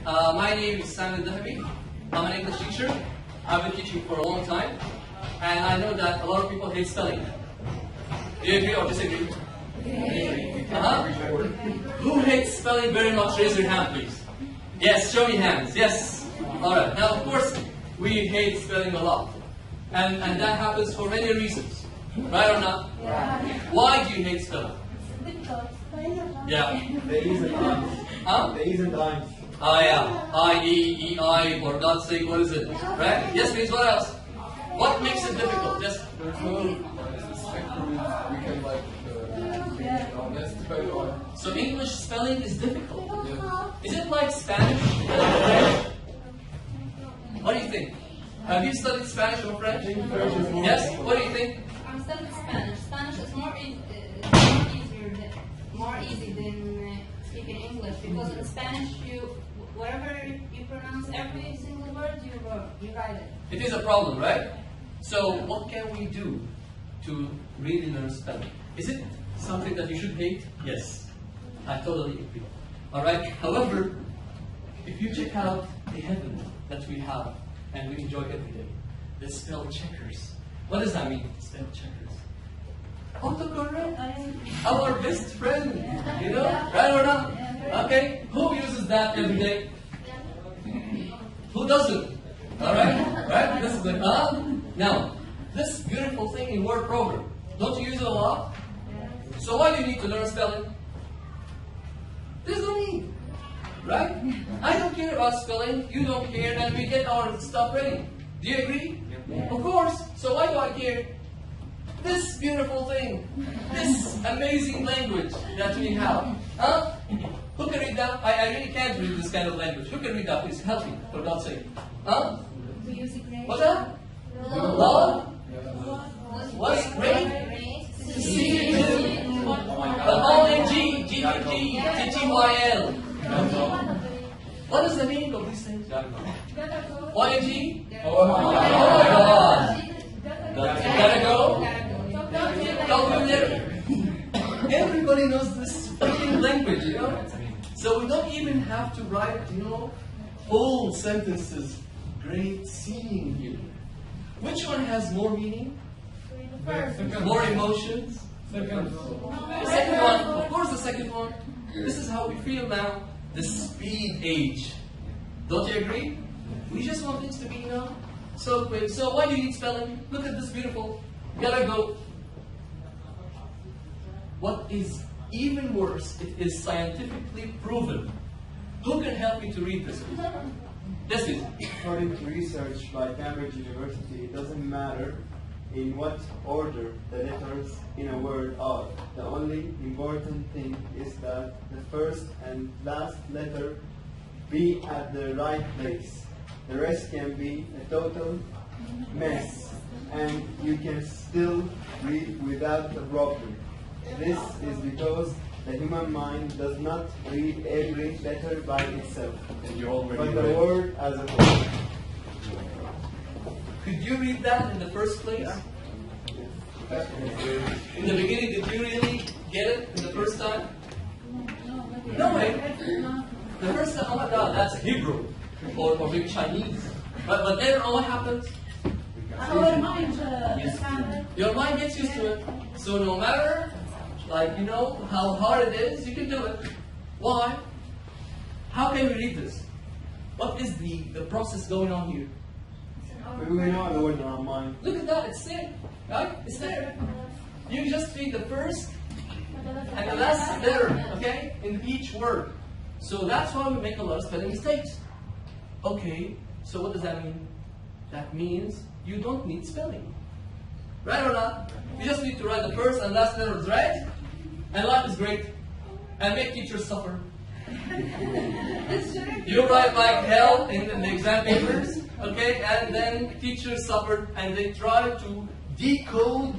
My name is Sam Dahabi. I'm an English teacher. I've been teaching for a long time, and I know that a lot of people hate spelling. Do you agree or disagree? Who hates spelling very much? Raise your hand, please. Yes, show me hands. Yes. All right. Now, of course, we hate spelling a lot, and that happens for many reasons, right or not? Yeah. Why do you hate spelling? Yeah. The E's and I's. Huh? The E's and I's. Oh yeah. I, E, E, I, for God's sake, what is it? Right? Yes, please, what else? What makes it difficult? Just There's no spectrum we can like that's very hard. so English spelling is difficult. Yeah. Is it like Spanish or French? What do you think? Have you studied Spanish or French? Yes? What do you think? I'm studying Spanish. Spanish is more easy than speaking English, because in Spanish whatever you pronounce every single word you write it. It is a problem, right? So what can we do to really learn spelling? Is it something that you should hate? Yes, I totally agree. Alright, however, if you check out the heaven that we have and we enjoy every day, the spell checkers. What does that mean, spell checkers? Autocorrect, our best friend, you know, right or not? Okay, who uses that every day? Who doesn't? Alright, right? This is the now, this beautiful thing in word program, don't you use it a lot? So why do you need to learn spelling? There's no need, right? I don't care about spelling, you don't care, and we get our stuff ready. Do you agree? Of course. So why do I care? This beautiful thing, this amazing language that we have, huh? Who can read that? I really can't read this kind of language. Who can read that? Please help me, for God's sake. Huh? What's that? Love? What's great? To see you. The O-N-G, G-G-G, T-T-Y-L. What is the meaning of these things? O-N-G? Oh my God. Gotta go? Everybody knows this freaking language, you know? So we don't even have to write, you know, full sentences. Great seeing you. Which one has more meaning? More emotions? The second one, of course the second one. This is how we feel now. The speed age. Don't you agree? We just want things to be, you know, so quick. So why do you need spelling? Look at this beautiful. Gotta go. What is even worse, it is scientifically proven. Who can help me to read this? Yes, please. According to research by Cambridge University, it doesn't matter in what order the letters in a word are. The only important thing is that the first and last letter be at the right place. The rest can be a total mess, and you can still read without a problem. This is because the human mind does not read every letter by itself, but the word as a whole. Could you read that in the first place? In the beginning, did you really get it in the first time? No way. The first time, oh my God, that's Hebrew or maybe Chinese. But then what happens? Your mind gets used to it. So no matter, like, you know, how hard it is, you can do it. Why? How can we read this? What is the process going on here? We know the word in our mind. Look at that, it's there, right? It's there. You just read the first and the last letter, okay, in each word. So that's why we make a lot of spelling mistakes. Okay, so what does that mean? That means you don't need spelling. Right or not? You just need to write the first and last letters right, and life is great. And make teachers suffer. You write like hell in the exam papers, okay, and then teachers suffer and they try to decode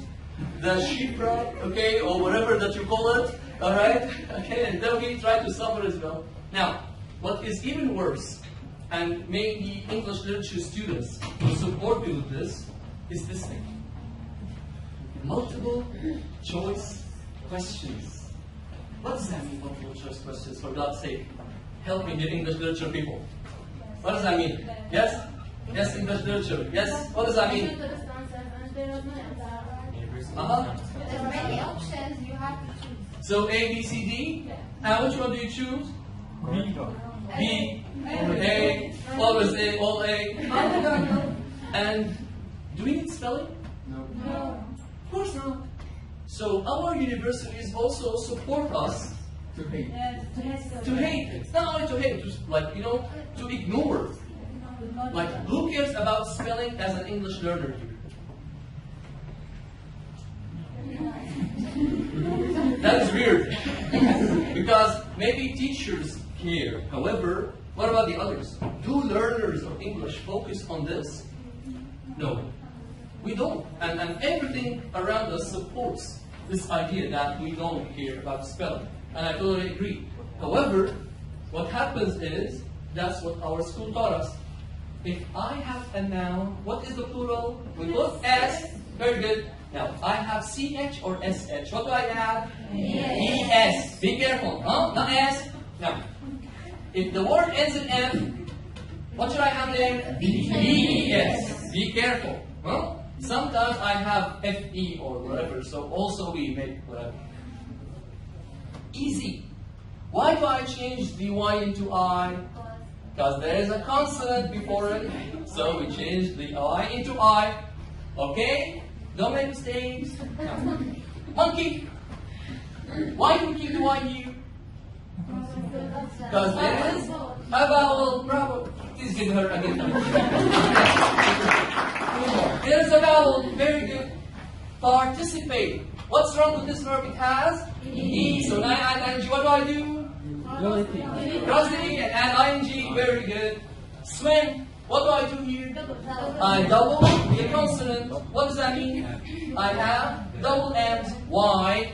the shifra, okay, or whatever that you call it, alright, okay, and then we try to suffer as well. Now, what is even worse, and maybe English literature students will support me with this, is this thing. Multiple choice questions. What does that mean, multiple choice questions, for God's sake? Help me get English literature people. What does that mean? Yes? Yes, English literature. Yes? What does that mean? Uh-huh. There's many options you have to choose. So A, B, C, D. And which one do you choose? B, A, always A, all A. And do we need spelling? No. Of course not. So our universities also support us To hate. to hate it. Not only to hate, just like, you know, to ignore. Like, who cares about spelling as an English learner here? That is weird. Because maybe teachers care. However, what about the others? Do learners of English focus on this? No. We don't. And everything around us supports this idea that we don't care about spelling. And I totally agree. However, what happens is, that's what our school taught us. If I have a noun, what is the plural? We put S. Very good. Now, I have CH or SH. What do I have? ES. Be careful. Huh? Not S. Now, if the word ends in M, what should I have there? ES. Be careful. Huh? Sometimes I have FE or whatever, so also we make whatever. Easy. Why do I change the Y into I? Because there is a consonant before it, so we change the I into I. Okay? Don't make mistakes. No. Monkey. Why do we keep the Y here? Because there is a vowel. Bravo. Please give her again. There is a vowel. Very good. Participate. What's wrong with this verb? It has E. So now I add ing. What do I do? Cross the E and add ing. Very good. Swim. What do I do here? I double the consonant. What does that mean? I have double M's. Why?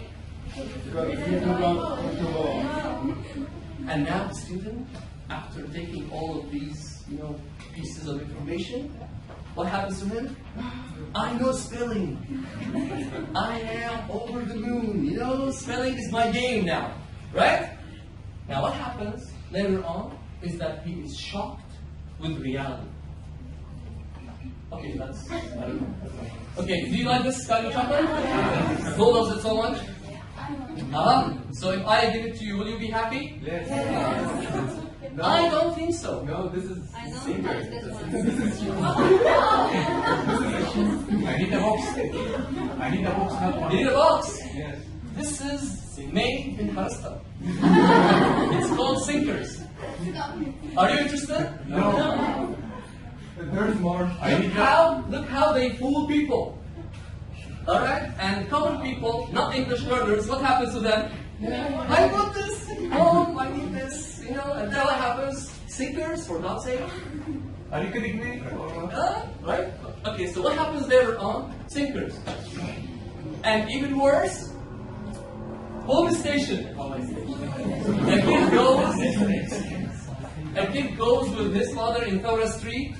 And now the student, after taking all of these, pieces of information, what happens to him? I know spelling. I am over the moon. Spelling is my game now. Right? Now what happens later on is that he is shocked with reality. Okay, that's, I don't know. Okay, do you like this kind of chocolate? Who loves it so much? So if I give it to you, will you be happy? Yes. No. I don't think so. No, this is I know singer. this one. I need a box. I need a box. You need a box. Yes. This is made in Harasta. It's called Sinkers. Are you interested? No. There's more. Look how they fool people. Alright? And common people, not English learners, what happens to them? I want this! Oh, I need this! And then what happens? Sinkers, for God's sake. Are you kidding me? Right? Okay, so what happens later on? Sinkers. And even worse, police station. A kid goes with his mother in Thora Street.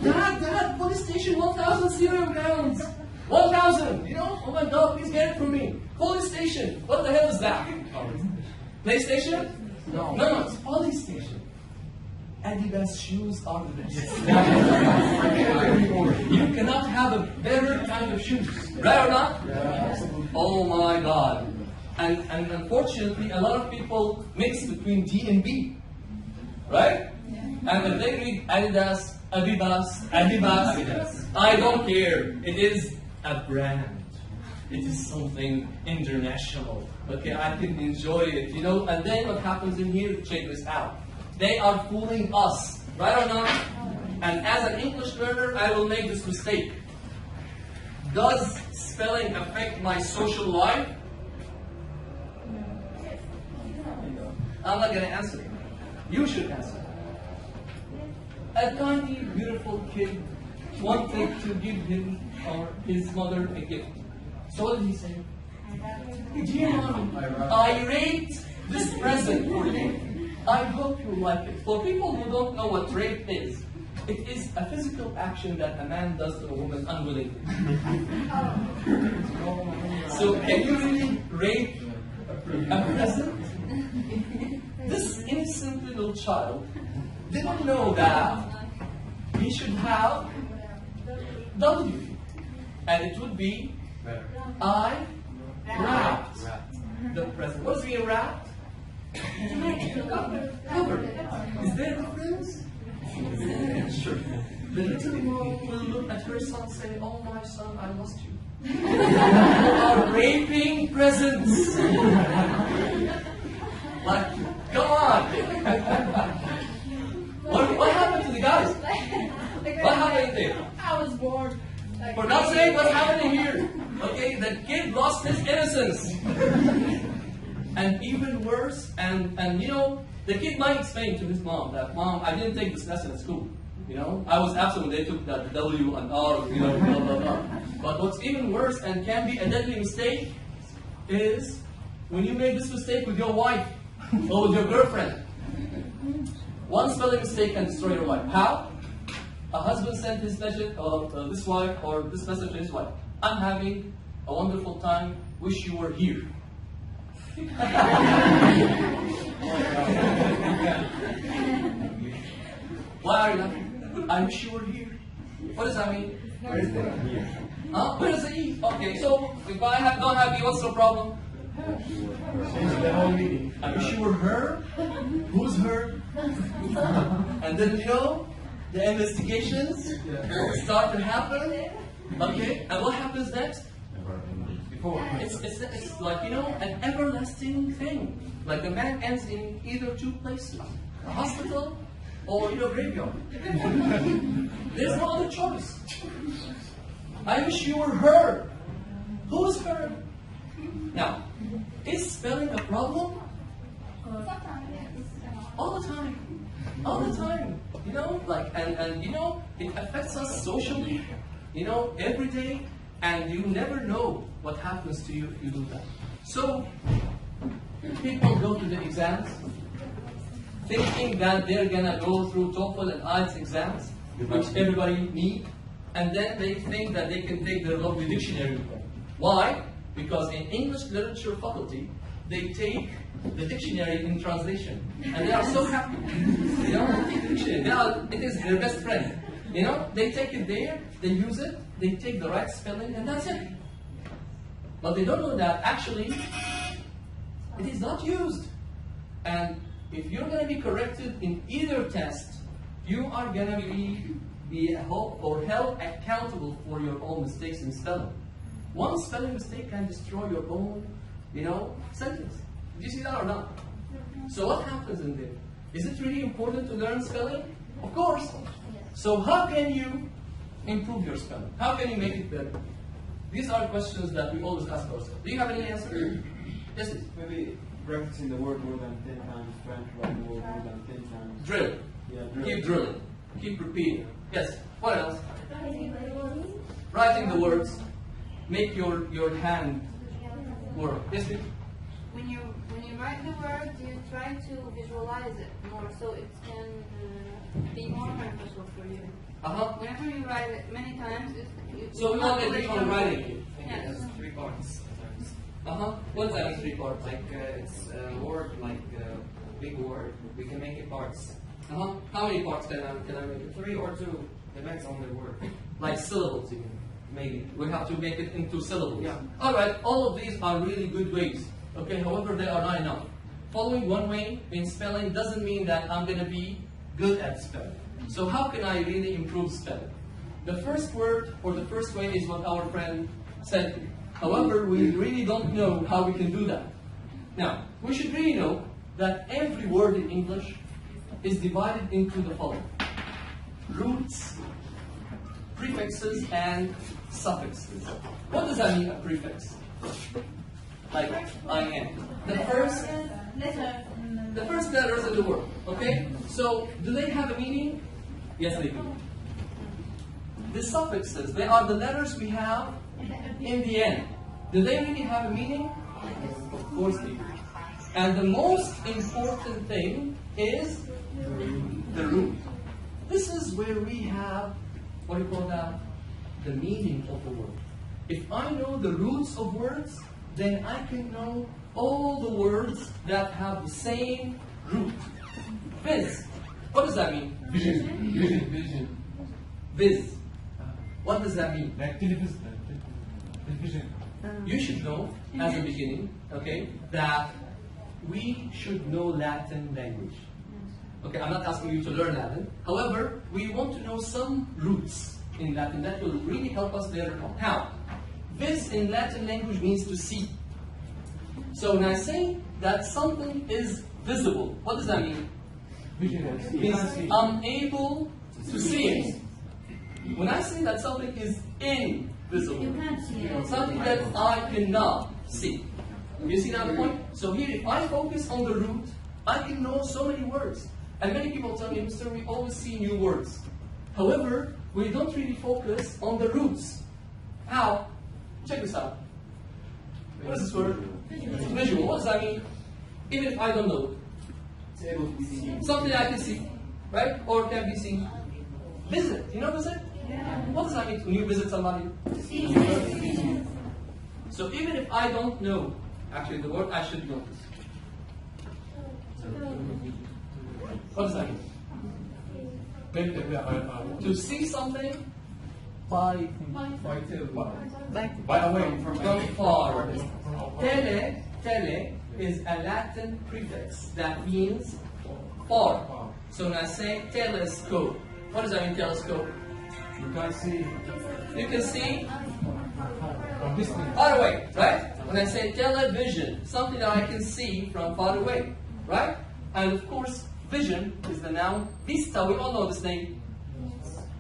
Dad, police station, 1,000 cereal pounds. 1,000, oh my God, please get it for me. Police station, what the hell is that? PlayStation? No, it's police station. Adidas shoes are the best. You cannot have a better kind of shoes, right or not? Oh my God. And unfortunately, a lot of people mix between D and B, right? And if they read Adidas, Adidas, I don't care. It is a brand. It is something international. Okay, I can enjoy it, And then what happens in here? Check this out. They are fooling us, right or not? And as an English learner, I will make this mistake. Does spelling affect my social life? I'm not going to answer. You should answer. A tiny, beautiful kid wanted to give him or his mother a gift. So what did he say? Dear Mommy, I rate this present for you. I hope you like it. For people who don't know what rape is, it is a physical action that a man does to a woman unwillingly. So can you really rape a present? This innocent little child didn't know that we should have W. And it would be I wrapped the present. What does mean wrapped? Covered. Is there a difference? Sure. The little mom will look at her son and say, "Oh my son, I lost you." You are raping presents. Like, come on. What happened to the guys? What happened there? I was bored. For God's sake, what's happening here? Okay, the kid lost his innocence. And even worse, and you know, the kid might explain to his mom that, "Mom, I didn't take this lesson at school. You know, I was absent when they took the W and R, you know, blah, blah, blah." But what's even worse and can be a deadly mistake is when you make this mistake with your wife or with your girlfriend. One spelling mistake can destroy your life. How? A husband sent his message, this wife or this message to his wife. "I'm having a wonderful time. Wish you were here." Why are you laughing? "I wish you were here." What does that mean? Where is the here? Huh? Where is the E? Okay, so if I don't have E, what's the problem? Change the whole meaning. "I wish you were her." Who's her? And then, you know, the investigations start to happen. Okay, and what happens next? It's like, you know, an everlasting thing. Like the man ends in either two places, a hospital or, you know, graveyard. There's no other choice. "I wish you were her." Who's her? Now, is spelling a problem? All the time. All the time. You know, like, and you know, it affects us socially, you know, every day, and you never know what happens to you if you do that. So, people go to the exams thinking that they're gonna go through TOEFL and IELTS exams, which everybody needs, and then they think that they can take their lovely dictionary. Why? Because in English literature faculty, they take the dictionary in translation, and they are so happy. You know, they take the dictionary. It is their best friend. You know, they take it there, they use it, they take the right spelling, and that's it. But they don't know that actually it is not used. And if you're going to be corrected in either test, you are going to be held accountable for your own mistakes in spelling. One spelling mistake can destroy your own, you know, sentence. Did you see that or not? So what happens in there? Is it really important to learn spelling? Of course. So how can you improve your spelling? How can you make it better? These are questions that we always ask ourselves. Do you have any answer? Yes, please. Maybe practicing the word more than 10 times, trying to write the word more than 10 times. Drill. Yeah, drill. Keep drilling. Keep repeating. Yes. What else? Writing the words. Make your hand work. Yes, please. When you write the word, you try to visualize it more, so it can be more beneficial for you. Whenever you write it many times, So we want everyone writing. Yes. It has 3 parts. What's that in 3 parts? Like it's a word, like a big word. We can make it parts. How many parts can I make it? 3 or 2, depends on the word. Like syllables, you mean? Maybe. We have to make it into syllables. Yeah. Alright, all of these are really good ways. Okay, however, they are not enough. Following one way in spelling doesn't mean that I'm going to be good at spelling. So how can I really improve spelling? The first word or the first way is what our friend said. However, we really don't know how we can do that. Now, we should really know that every word in English is divided into the following: roots, prefixes, and suffixes. What does that mean, a prefix? Like I-N. The first letters in the word. Okay? So, do they have a meaning? Yes, they do. The suffixes, they are the letters we have in the end. Do they really have a meaning? Of course they do. And the most important thing is the root. This is where we have, what do you call that? The meaning of the word. If I know the roots of words, then I can know all the words that have the same root. Viz, What does that mean? Vision. Viz. What does that mean? Like television. You should know, as a beginning, okay, that we should know Latin language. Okay, I'm not asking you to learn Latin. However, we want to know some roots in Latin that will really help us later on. How? This in Latin language means to see. So when I say that something is visible, what does that mean? It means I'm able to see it. When I say that something is invisible, something that I cannot see. You see that point? So here, if I focus on the root, I can know so many words. And many people tell me, Mr. We always see new words. However, we don't really focus on the roots. How? Check this out. What is this word? Visual. What does that mean? Even if I don't know It's able to be seen. something I can see, right? Or can be seen. Visit. You know visit? What does that mean when you visit somebody? So even if I don't know, actually the word I should know. What does that mean? To see something by away from far. Tele is a Latin prefix that means far. So when I say telescope, what does that mean, telescope? You can see You can see from distance. far away, right? When I say television, something that I can see from far away, right? And of course, vision is the noun vista. We all know this name.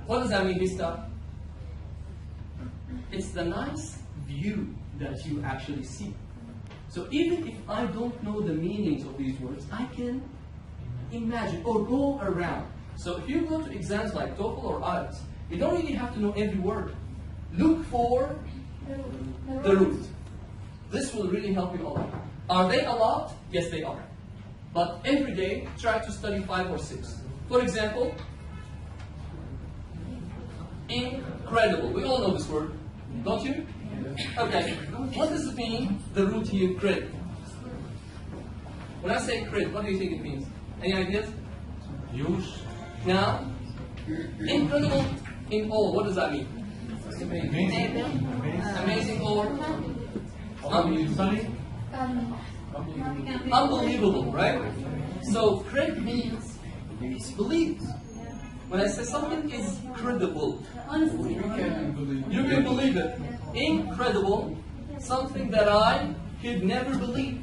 What does that mean, vista? It's the nice view that you actually see. So even if I don't know the meanings of these words, I can imagine or go around. So if you go to exams like TOEFL or IELTS, you don't really have to know every word. Look for the root. This will really help you a lot. Are they a lot? Yes, they are. But every day, try to study 5 or 6. For example, incredible. We all know this word, don't you? Okay. What does it mean, the root here, cred? When I say cred, what do you think it means? Any ideas? Huge. Now, incredible in all, what does that mean? Amazing or unbelievable, right? So cred means believe. When I say something is credible, you can believe it. Incredible, something that I could never believe.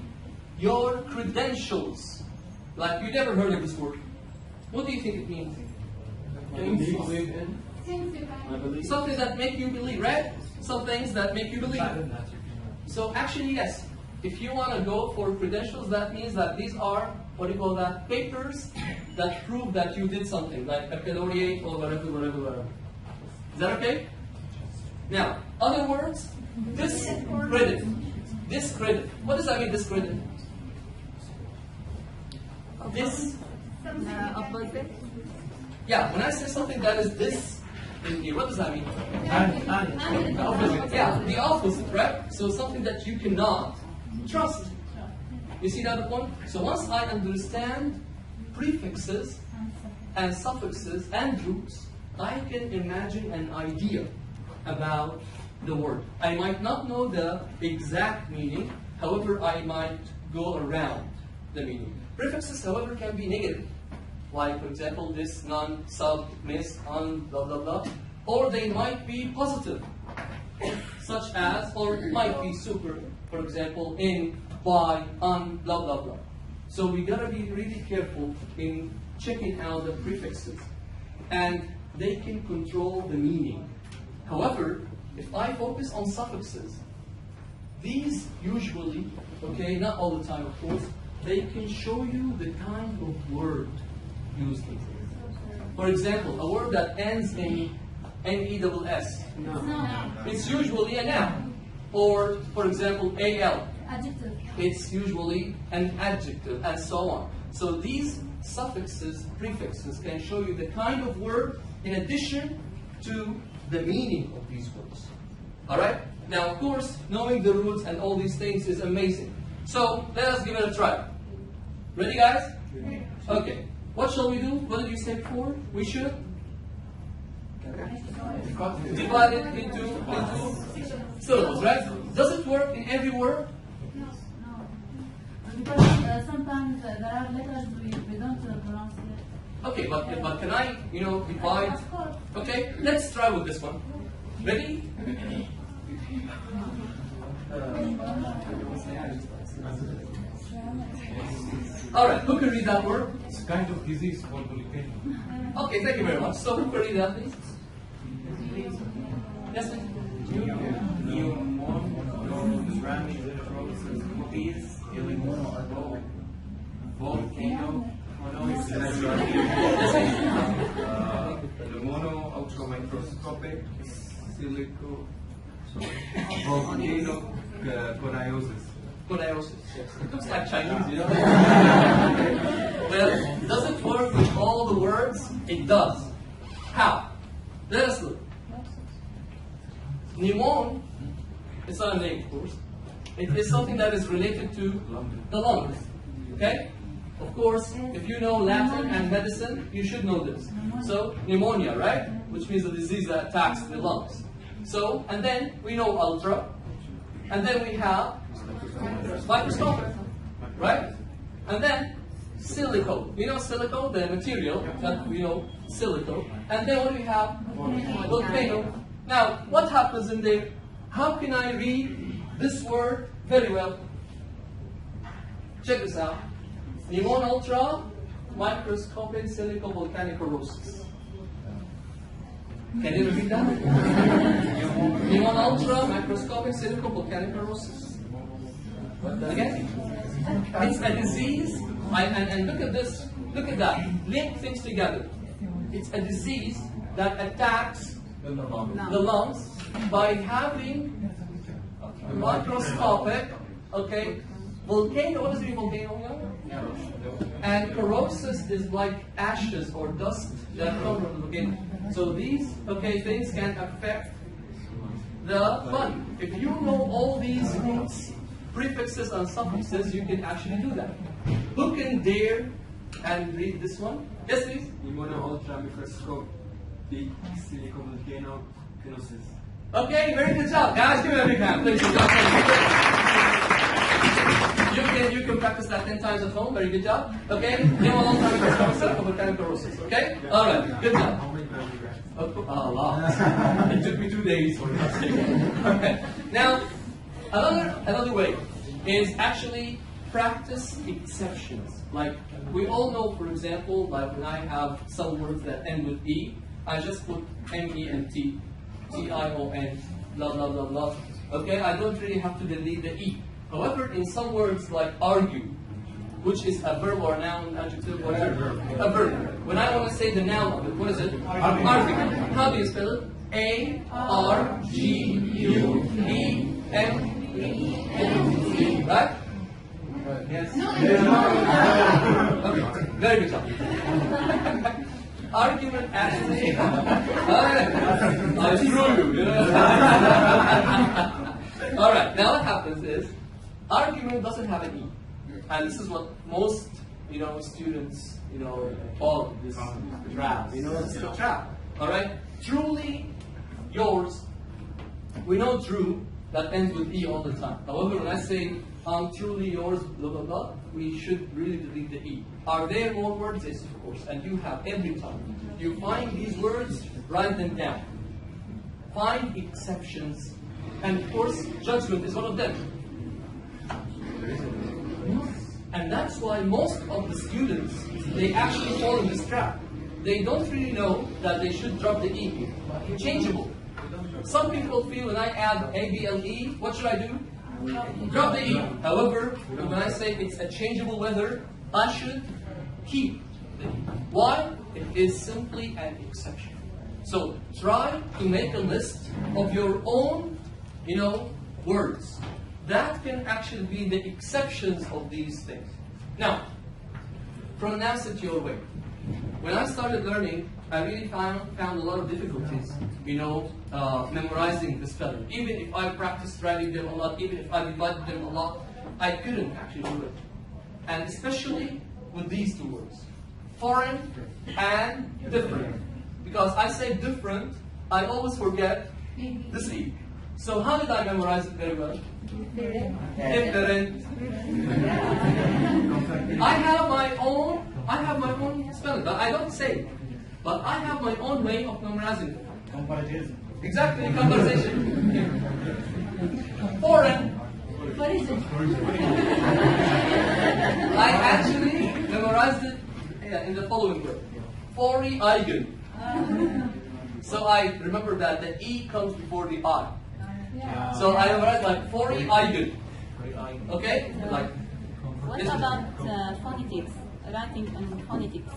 Your credentials, like you never heard of this word. What do you think it means? I believe. Something that make you believe, right? Some things that make you believe. So actually, yes. If you want to go for credentials, that means that these are, what do you call that, papers that prove that you did something, like a baccalaureate or whatever. Is that okay? Now, other words, discredit. Discredit. What does that mean, discredit? This. Yeah, when I say something that is this in here, what does that mean? And the opposite. Yeah, the opposite, right? So something that you cannot trust. You see that point? So once I understand prefixes and suffixes and roots, I can imagine an idea about the word. I might not know the exact meaning, however, I might go around the meaning. Prefixes, however, can be negative. Like, for example, this, none, sub, miss, on, blah, blah, blah. Or they might be positive, such as, or it might be super, for example, in, by, on, blah, blah, blah. So we gotta be really careful in checking out the prefixes. And they can control the meaning. However, if I focus on suffixes, these usually, okay, not all the time of course, they can show you the kind of word used. For example, a word that ends in N-E-S-S. No. It's usually a noun. Or, for example, A-L. Adjective. It's usually an adjective, and so on. So these suffixes, prefixes, can show you the kind of word in addition to the meaning of these words. Alright? Now, of course, knowing the roots and all these things is amazing. So, let us give it a try. Ready, guys? Okay. what shall we do? What did you say before? We should divide it into syllables, right? Does it work in every word? No. Because sometimes there are letters we don't pronounce it. Okay, but can I, divide? Of course. Okay, let's try with this one. Ready? All right, who can read that word? It's a kind of disease called volcano. Okay, thank you very much. So who can read that, please? Yes, please. Volcano. Mono ultramicroscopic silico volcano coniosis. Coniosis, yes. It looks like Chinese, Well, does it work with all the words? It does. How? Let us look. Pneumon, it's not a name, of course. It is something that is related to the lungs. Okay? Of course, if you know Latin and medicine, you should know this. So, pneumonia, right? Which means a disease that attacks the lungs. So, and then we know ultra, and then we have microscopic, right? And then silico. We know silico, the material that we know, silico. And then what do we have? Volcano. Now, what happens in there? How can I read this word very well? Check this out. Pneumon ultra microscopic silico volcanicorosis. Can you read that? Pneumon ultra microscopic silico volcanicorosis. Again? It's a disease, and look at this, look at that. Link things together. It's a disease that attacks the lungs by having microscopic, okay, volcano, what does it mean volcano? And corrosis is like ashes or dust that come from the volcano. So these, things can affect the body. If you know all these roots, prefixes and suffixes, you can actually do that. Who can dare and read this one? Yes, please. Mono ultramicroscopic silicovolcano kenosis. Okay, very good job. Guys, give me a big hand, please. Good job. You can practice that 10 times at home. Very good job. Okay? Pneumon ultramicroscopic volcanicorosis. Okay? All right. Good job. How many times you guys? A lot. It took me 2 days for that. Okay. Now, another way is actually practice exceptions. Like we all know, for example, like when I have some words that end with E, I just put M-E-N-T, T-I-O-N, blah blah blah blah. Okay, I don't really have to delete the E. However, in some words like argue, which is a verb or a noun, adjective, what is it? A verb. When I want to say the noun of it, what is it? Argument. How do you spell it? A-R-G-U-E-M-E-N-T. Right? Yes. Okay. Very good job. Argument actually. I screw you. All right. Now what happens is, argument doesn't have an E, and this is what most students fall this trap. It's a trap. All right. Truly yours. We know true that ends with E all the time. However, when I say I'm truly yours, blah blah blah, we should really delete the E. Are there more words? Yes, of course. And you have every time. You find these words, write them down. Find exceptions. And of course, judgment is one of them. And that's why most of the students, they actually fall in this trap. They don't really know that they should drop the E. Changeable. Some people feel when I add A-B-L-E, what should I do? Drop the E. However, when I say it's a changeable weather, I should keep the E. Why? It is simply an exception. So try to make a list of your own, words. That can actually be the exceptions of these things. Now, pronounce it your way. When I started learning, I really found a lot of difficulties, memorizing the spelling. Even if I practiced writing them a lot, even if I divided them a lot, I couldn't actually do it. And especially with these two words. foreign and different. Because I say different, I always forget this E. So how did I memorize it very well? Different. I have my own spelling, but I don't say it. But I have my own way of memorizing it. Exactly, conversation. Foreign. What is it? I actually memorized it in the following way. Fori eigen. So I remember that the E comes before the I. So I memorized like Fori eigen. Okay? Like. What about phonetics? Writing and phonetics.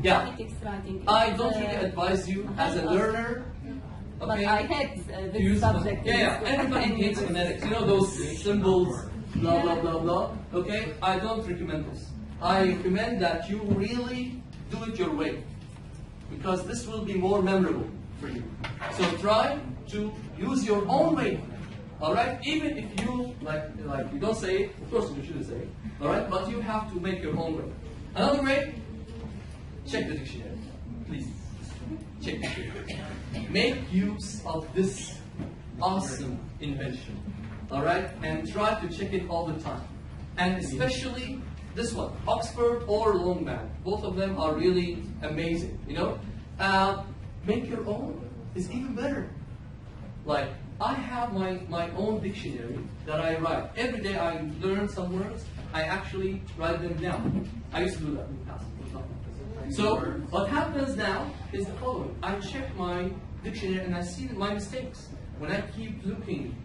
Yeah. Phonetics writing. I don't really advise you as a learner. But Okay. I hate this Use subject. yeah, everybody hates phonetics. You know those symbols, blah blah blah blah. Okay, I don't recommend this. I recommend that you really do it your way, because this will be more memorable for you. So try to use your own way. All right, even if you like you don't say it, of course you shouldn't say it. All right, but you have to make your own way. Another way, check the dictionary, please. Check the dictionary. Make use of this awesome invention, all right? And try to check it all the time. And especially this one, Oxford or Longman. Both of them are really amazing, you know? Make your own is even better. Like, I have my own dictionary that I write. Every day I learn some words, I actually write them down. I used to do that in the past. So what happens now is the following. I check my dictionary and I see my mistakes. When I keep looking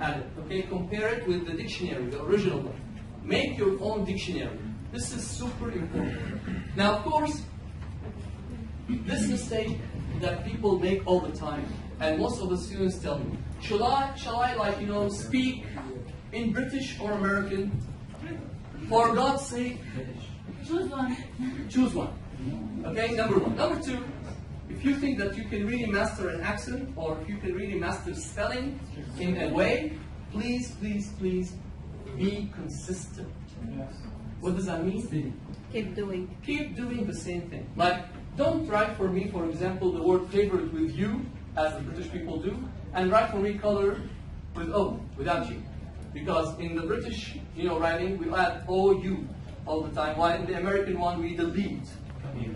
at it, okay, compare it with the dictionary, the original one. Make your own dictionary. This is super important. Now, of course, this mistake that people make all the time, and most of the students tell me, shall I like, you know, speak in British or American? For God's sake, Choose one. choose one. Okay, number one. Number two, if you think that you can really master an accent or if you can really master spelling in a way, please, please, please be consistent. What does that mean? Keep doing. Keep doing the same thing. Like, don't write for me, for example, the word favorite with you, as the British people do, and write for me color with O, without you. Because in the British, you know, writing, we add OU all the time, while in the American one, we delete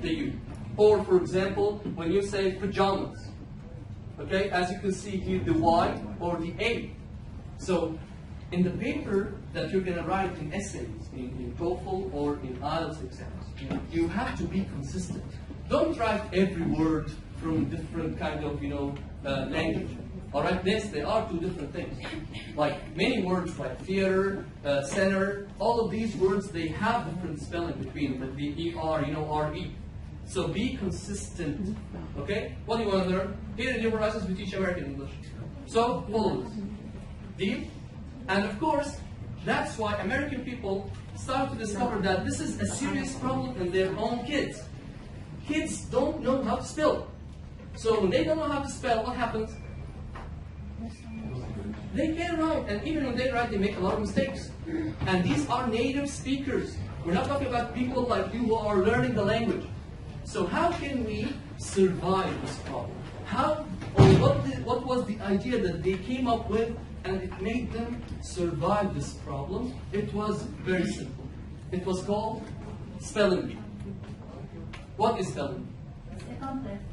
the U. Or, for example, when you say pajamas, okay, as you can see here, the Y or the A. So, in the paper that you're going to write in essays, in TOEFL or in IELTS exams, you have to be consistent. Don't write every word from different kind of, you know, language. All right, yes, they are two different things. Like many words like theater, center, all of these words, they have different spelling between the ER, you know, RE. So be consistent, okay? What do you want to learn? Here in New Horizons, we teach American English. So follow this. Deal? And of course, that's why American people start to discover that this is a serious problem in their own kids. Kids don't know how to spell. So when they don't know how to spell, what happens? They can write, and even when they write, they make a lot of mistakes. And these are native speakers. We're not talking about people like you who are learning the language. So how can we survive this problem? How, or what was the idea that they came up with and it made them survive this problem? It was very simple. It was called spelling bee. What is spelling bee? It's a contest.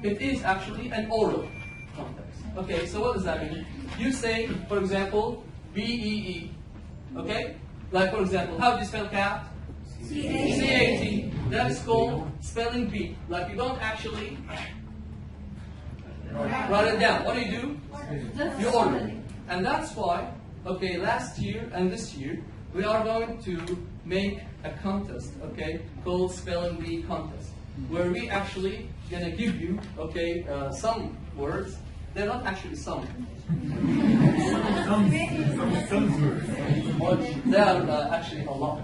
It is actually an oral context. Okay, so what does that mean? You say, for example, B-E-E. Okay? Like, for example, how do you spell cat? C-A-T. C-A-T. That's called spelling bee. Like, you don't actually write it down. What do? Just You order. spelling. And that's why, okay, last year and this year, we are going to make a contest, okay, called Spelling Bee Contest, where we actually gonna give you, okay, some words. They're not actually some. There are actually a lot.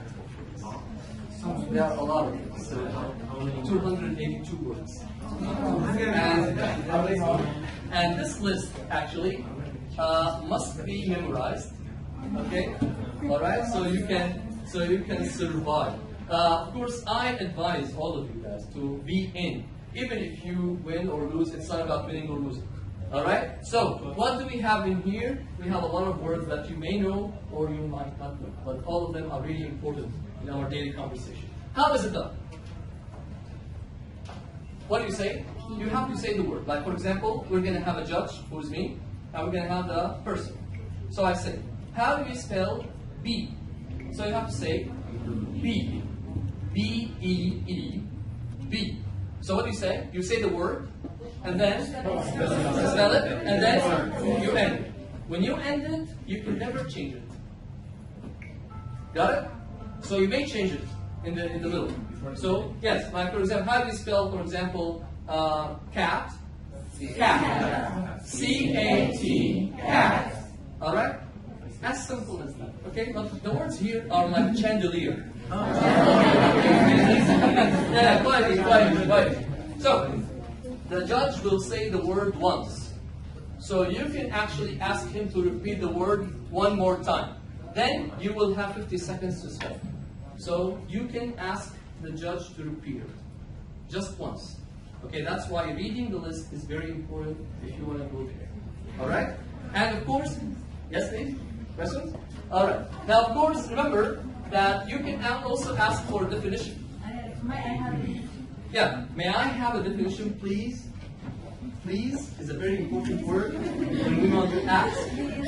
There are a lot of them. So 282 words. And this list actually must be memorized. Okay, all right. So you can survive. Of course, I advise all of you guys to be in. Even if you win or lose, it's not about winning or losing. Alright? So, what do we have in here? We have a lot of words that you may know or you might not know. But all of them are really important in our daily conversation. How is it done? What do you say? You have to say the word. Like, for example, we're going to have a judge, who's me, and we're going to have the person. So I say, how do you spell B? So you have to say B. B-E-E, B. So what do you say? You say the word, and then spell it, and then you end it. When you end it, you can never change it. Got it? So you may change it in the middle. So yes, like for example, how do you spell, for example, cat? Cat. C-A-T, cat. All right? As simple as that. Okay, but the words here are like chandelier. Yeah, quietly. So, the judge will say the word once. So you can actually ask him to repeat the word one more time. Then you will have 50 seconds to spell. So you can ask the judge to repeat it. Just once. Okay, that's why reading the list is very important if you want to go there. Alright? And of course, yes please? Questions? Alright. Now of course, remember that you can also ask for a definition. Yeah, may I have a definition, please? Please is a very important word when we want to ask.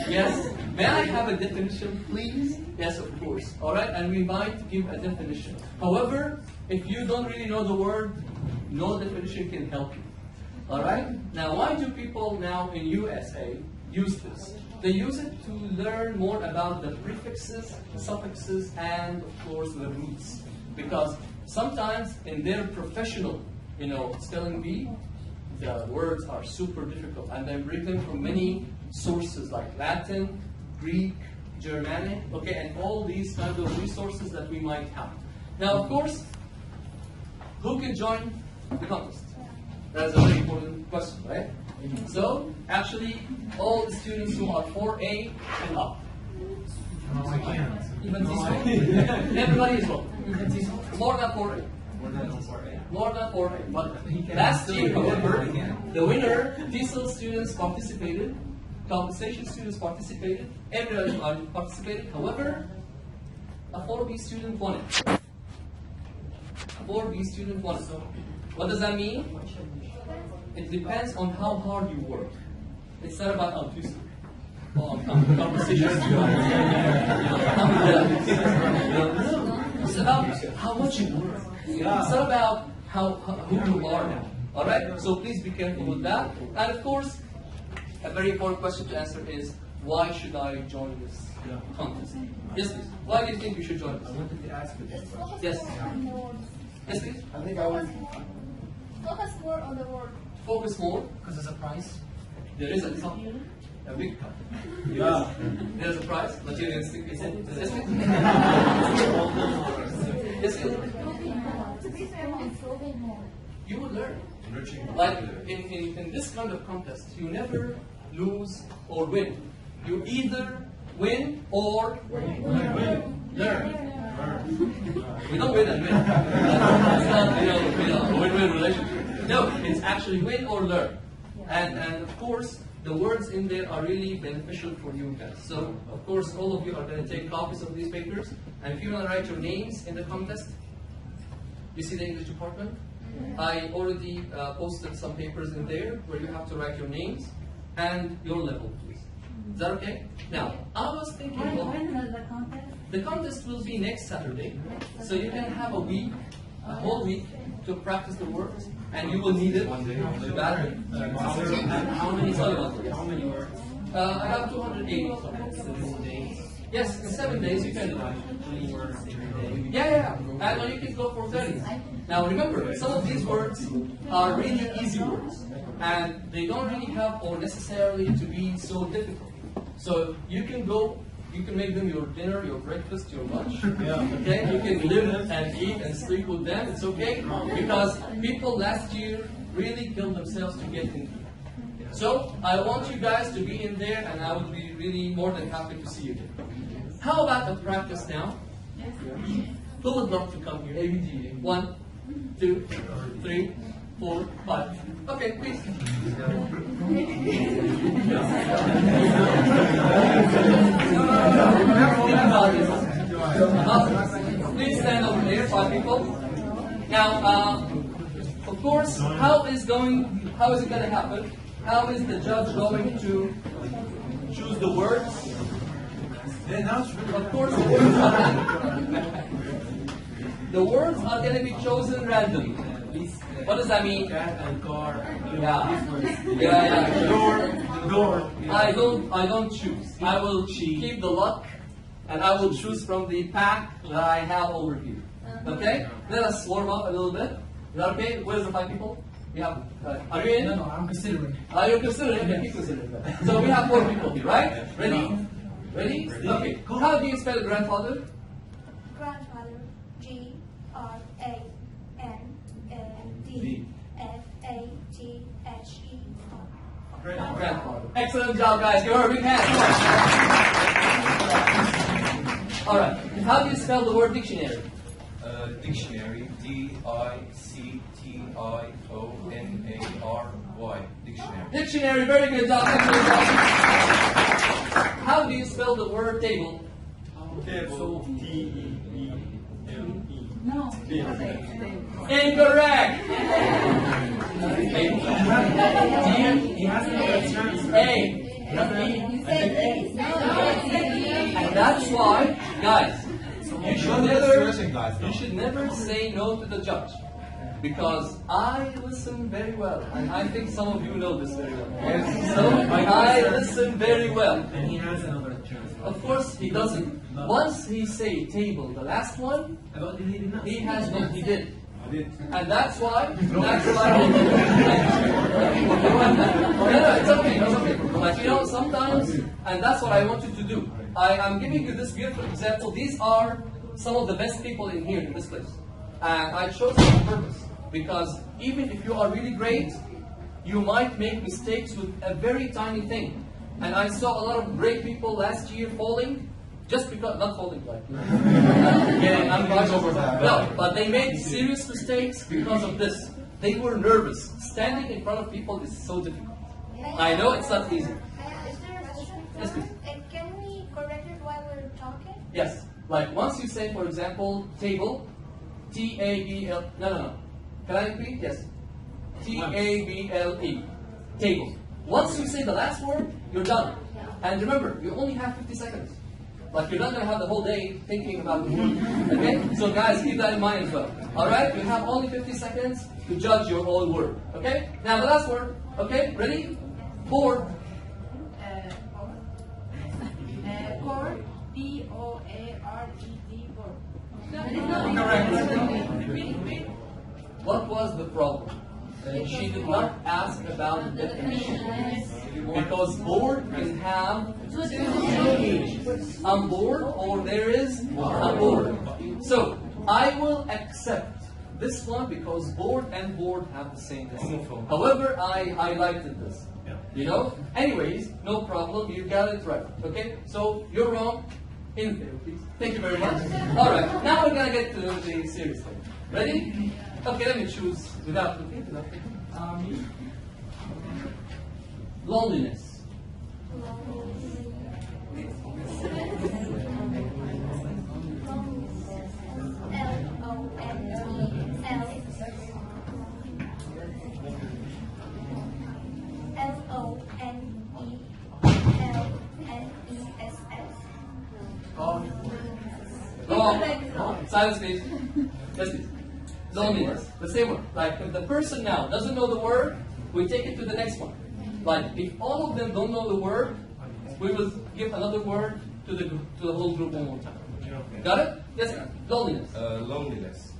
Yes, may I have a definition, please? Yes, of course. Alright, and we might give a definition. However, if you don't really know the word, no definition can help you. Alright? Now, why do people now in USA use this? They use it to learn more about the prefixes, suffixes, and of course the roots. Because sometimes in their professional, spelling bee, the words are super difficult, and they bring them from many sources like Latin, Greek, Germanic, okay, and all these kind of resources that we might have. Now, of course, who can join the contest? That's a very important question, right? So, actually, all the students who are 4A and up. No, I can't. Even this everybody is welcome. More than 4A. More than 4A. But last year, however, the winner, TESOL students participated, compensation students participated, everyone participated. However, a 4B student won it. A 4B student won it. What does that mean? It depends on how hard you work. It's not about autism. Conversation. It's about how much you work. It's not about who you are now. Alright? So please be careful with that. And of course, a very important question to answer is, why should I join this contest? Yes, please. Why do you think you should join this? I wanted to ask you this question. Yes. Yes, please. I think I would. Focus more on the word. Focus more. Because there's a prize. There is a big cup. Yeah. There's a prize. Materialistic, is it? Yes, please. Yes, please. To be fair, improving more. You will learn. Like in this kind of contest, you never lose or win. You either win or learn. We don't win and win. It's not, a win-win relationship. No, it's actually win or learn. And of course, the words in there are really beneficial for you guys. So, of course, all of you are going to take copies of these papers. And if you want to write your names in the contest, you see the English department? I already posted some papers in there where you have to write your names and your level, please. Is that okay? Now, I was thinking of... When is the contest? The contest will be next Saturday. So you can have a whole week to practice the words, and you will need it badly. How many words? I have 280. Yes, in 7 days you can do it. 20 words every day. Yeah. And you can go for 30. Now remember, some of these words are really easy words, and they don't really have or necessarily to be so difficult. So you can make them your dinner, your breakfast, your lunch. Okay, you can live and eat and sleep with them. It's okay, because people last year really killed themselves to get in here. So I want you guys to be in there, and I would be really more than happy to see you there. How about the practice now? Who would love to come here? ABG. 1, 2, 3, 4, 5. Okay, please. Please stand over there, 5 people. Now, of course, how is it going to happen? How is the judge going to choose the words? Of course, the words are going to be chosen randomly. What does that mean? Yeah. Door. I don't choose. I will keep the luck, and I will choose from the pack that I have over here. Okay? Let us warm up a little bit. Is that okay? Where's the 5 people? We have. Are you in? No, I'm considering. Are you considering? Okay, keep considering that. So we have 4 people here, right? Ready? Ready? Okay. How do you spell grandfather? Grandfather, Grandfather. Grandfather. Excellent job, guys. Give her a big hand. All right. How do you spell the word dictionary? Dictionary, D-I-C-T-I-O-N-A-R-Y. Dictionary. Dictionary. Very good job. Excellent job. How do you spell the word table? Table. T-E-B-L-E. No. Incorrect. He has another chance. A. And that's why, guys, you should never say no to the judge. Because I listen very well, and I think some of you know this very well. So I listen very well. And he has another chance. Of course, he doesn't. Once he say table, the last one, he has not. He did. And that's why. No, it's okay. It's okay. But you know, sometimes, and that's what I want you to do. I am giving you this beautiful example. These are some of the best people in here in this place, and I chose them on purpose because even if you are really great, you might make mistakes with a very tiny thing. And I saw a lot of great people last year falling. Just because, not falling like, no, but they made serious mistakes because of this. They were nervous. Standing in front of people is so difficult. I know it's not easy. Is there a question? Yes, please. Can we correct it while we're talking? Yes. Like once you say, for example, table, T-A-B-L, no. Can I repeat? Yes. T-A-B-L-E, table. Once you say the last word, you're done. And remember, you only have 50 seconds. Like you're not going to have the whole day thinking about the word. Okay? So guys, keep that in mind as well. Alright? You have only 50 seconds to judge your own word. Okay? Now the last word. Okay? Ready? Board. Board. B-O-A-R-E-D. Board. Correct. What was the problem? She did not ask about the definition. Because board can have two meanings. On board or there is a board. So I will accept this one because board and board have the same thing. However, I highlighted this. You know? Anyways, no problem. You got it right. Okay? So you're wrong. In there, please. Thank you very much. Alright, now we're gonna get to the serious thing. Ready? Okay, let me choose without looking. Loneliness. Wrong. Silence, please. Yes, please. Loneliness. The same one. Like if the person now doesn't know the word, we take it to the next one. Like if all of them don't know the word, we will give another word to the whole group one more time. Got it? Yes, sir. Loneliness. Loneliness.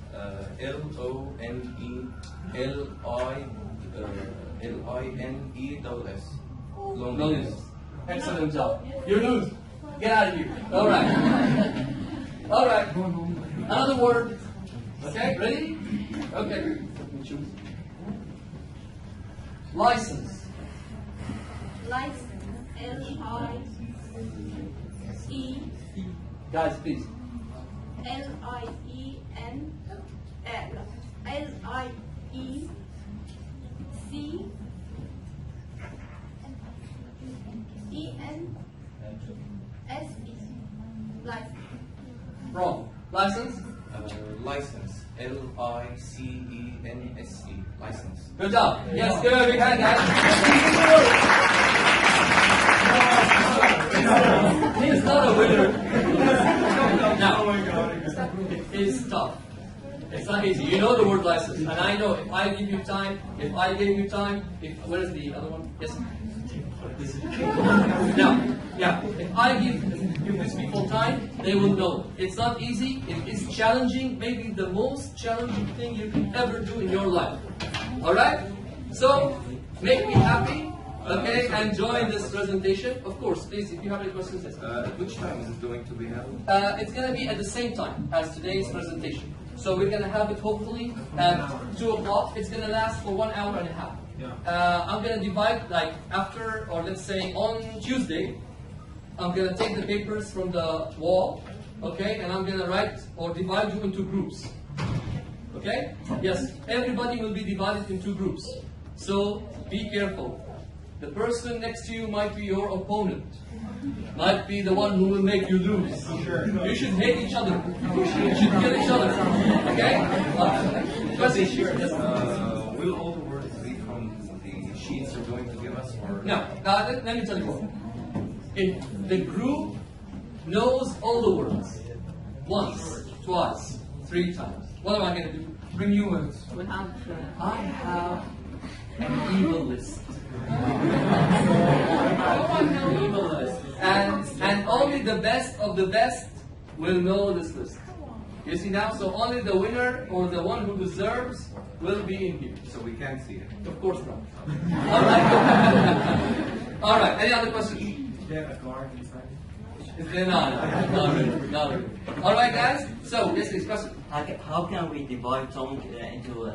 L-O-N-E-L-I-N-E-S-S. Loneliness. Excellent job. You lose. Get out of here. All right. All right. Another word. Okay, ready? Okay. Let me choose. License. License. L-I-E. Guys, please. L-I-E-N-S-E. License. Wrong. License? License. License. License. Good job. Yes, good. Big hand, guys. He's not a winner. Now, it is tough. It's not easy. You know the word license, and I know if I give you time, where is the other one? Yes. Now, yeah, if I give these people time, they will know. It's not easy, it is challenging, maybe the most challenging thing you can ever do in your life. Alright? So, make me happy, okay, and join this presentation. Of course, please, if you have any questions, yes. At which time is it going to be held? It's going to be at the same time as today's presentation. So we're going to have it hopefully at 2 o'clock. It's going to last for 1 hour and a half. I'm going to divide, like after, or let's say on Tuesday, I'm going to take the papers from the wall, okay, and I'm going to write or divide you into groups. Okay? Yes, everybody will be divided into groups. So be careful. The person next to you might be your opponent. Might be the one who will make you lose. You should hate each other. You should kill each other. Okay? Question? Yes. Will all the words be from the sheets you're going to give us? Or? No. Let me tell you what. If the group knows all the words, once, twice, 3 times, what am I going to do? Bring new words. We have. I have an evil list. Evil list. And only the best of the best will know this list. You see now? So only the winner or the one who deserves will be in here. So we can't see it. Of course not. Alright. Alright, any other questions? Is there a guard inside? Is there not really. Alright guys, so yes please, question. How can we divide tongue into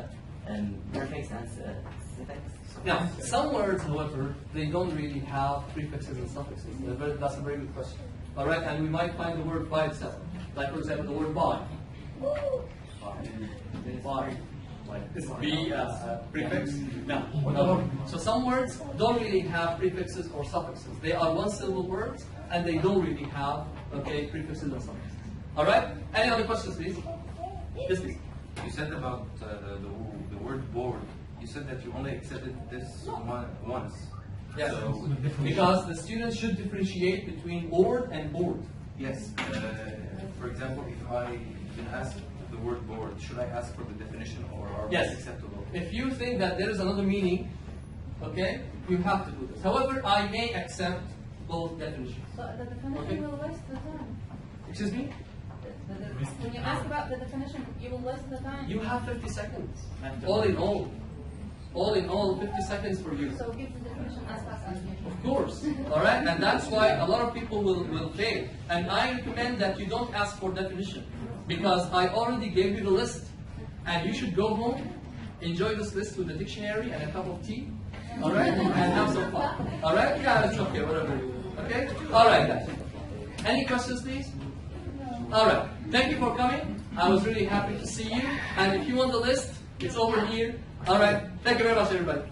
prefix and suffix? Now, some words, however, they don't really have prefixes and suffixes. That's a very good question. Alright, and we might find the word by itself. Like, for example, the word by. By. Is B a prefix? No. So some words don't really have prefixes or suffixes. They are one-syllable words, and they don't really have, okay, prefixes or suffixes. Alright? Any other questions, please? Yes, please. You said about the word board. You said that you only accepted this once. Yes. So, because the students should differentiate between board and board. yes. For example, if I been asked the word board, should I ask for the definition or are Yes. both acceptable? If you think that there is another meaning, okay, you have to do this. However, I may accept both definitions. So the definition Okay. will waste the time. Excuse me? When you ask about the definition, you will waste the time. You have 50 seconds. All in all. All in all, 50 seconds for you. So give the definition as fast as you can. Of course. Alright? And that's why a lot of people will fail. And I recommend that you don't ask for definition. Because I already gave you the list. And you should go home, enjoy this list with a dictionary and a cup of tea. Alright? And have some fun. Alright? Yeah, it's okay, whatever you do. Okay? Alright, guys. Any questions, please? Alright. Thank you for coming. I was really happy to see you. And if you want the list, it's over here. Alright. Thank you very much, everybody.